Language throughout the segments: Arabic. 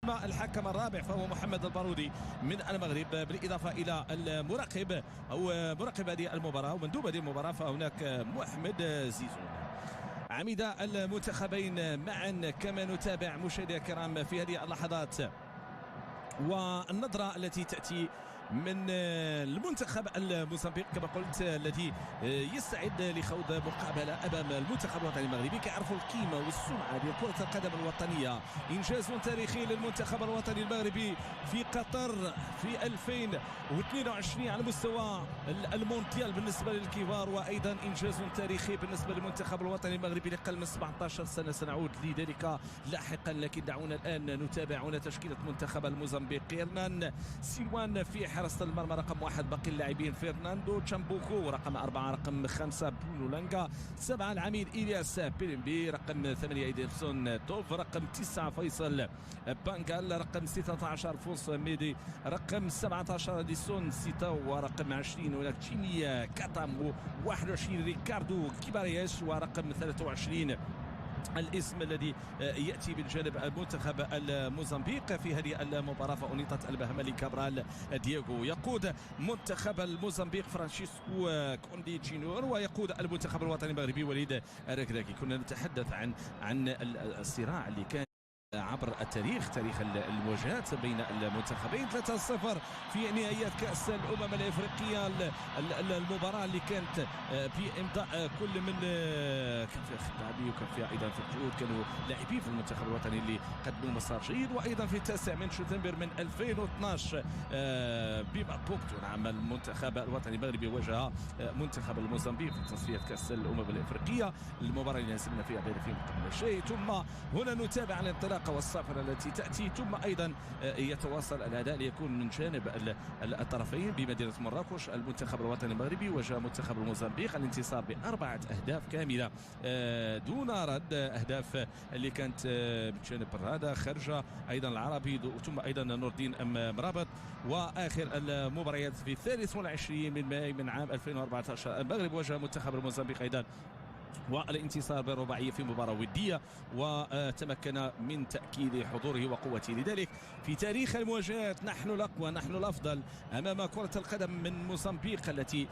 الحكم الرابع فهو محمد البارودي من المغرب، بالإضافة إلى المراقب أو مراقب هذه المباراة ومندوب هذه المباراة فهناك محمد زيزون. عميد المنتخبين معا كما نتابع مشاهدينا الكرام في هذه اللحظات، والنظرة التي تأتي من المنتخب الموزمبيق كما قلت الذي يستعد لخوض مقابله امام المنتخب الوطني المغربي. كيعرفوا القيمه والسمعه ديال كره القدم الوطنيه، انجاز تاريخي للمنتخب الوطني المغربي في قطر في 2022 على مستوى المونديال بالنسبه للكبار، وايضا انجاز تاريخي بالنسبه للمنتخب الوطني المغربي لأقل من 17 سنه. سنعود لذلك لاحقا، لكن دعونا الان نتابع هنا تشكيله منتخب الموزمبيق. هيرنان سيلوان في حراسة المرمى رقم 1، باقي اللاعبين فرناندو تشامبوكو رقم 4، رقم 5 برونو لانغا، 7 العميد إلياس بيريمبي، رقم 8 إيدرسون توف، رقم 9 فيصل بانغال، رقم 16 فوس ميدي، رقم 17 ديسون سيتا، ورقم 20 هناك تشيني كاتامو، 21 ريكاردو كيبارياس، ورقم 23 الاسم الذي ياتي من جانب المنتخب الموزمبيق في هذه المباراه. فأنيطت المهمه لكابرال دياغو. يقود منتخب الموزمبيق فرانشيسكو كوندي جينور، ويقود المنتخب الوطني المغربي وليد الركراكي. كنا نتحدث عن الصراع اللي كان عبر التاريخ، تاريخ المواجهات بين المنتخبين. 3-0 في نهائيات كأس الأمم الإفريقية. المباراة اللي كانت بإمضاء كل من كان فيها خطابي وكان فيها أيضا في الجهود كانوا لاعبين في المنتخب الوطني اللي قدموا مسار جيد. وأيضا في 9 من شتنبر من 2012 بما بوكتو نعم المنتخب الوطني المغربي واجه منتخب الموزمبيق في تصفية كأس الأمم الإفريقية، المباراة اللي نسبنا فيها بهدفين مقابل شيء. ثم هنا نتابع الانطلاق والصافرة التي تأتي، ثم أيضا يتواصل الأداء ليكون من جانب الطرفين بمدينة مراكش. المنتخب الوطني المغربي واجه منتخب الموزمبيق الانتصار ب4 أهداف كاملة دون رد، أهداف اللي كانت من جانب برادة خرجة، أيضا العربي، ثم أيضا نور الدين مرابط. وآخر المباريات في 23 من ماي من عام 2014 المغرب واجه منتخب الموزمبيق أيضا والانتصار برباعية في مباراة ودية، وتمكن من تأكيد حضوره وقوته. لذلك في تاريخ المواجهات نحن الأقوى، نحن الأفضل أمام كرة القدم من موزمبيق التي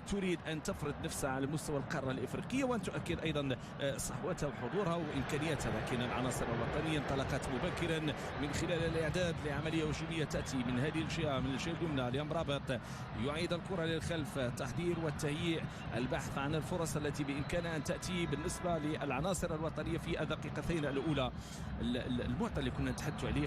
تريد أن تفرض نفسها على مستوى القارة الإفريقية وأن تؤكد أيضا صحوتها وحضورها وإمكانياتها. لكن العناصر الوطنية انطلقت مبكرا من خلال الإعداد لعملية هجومية تأتي من هذه الجهة، من الجهة اليمنى لمرابط يعيد الكرة للخلف، تحضير والتهيئ، البحث عن الفرص التي بإمكانها أن تأتي بالنسبة للعناصر الوطنية في الدقيقتين الأولى. المعطى اللي كنا نتحدث عليه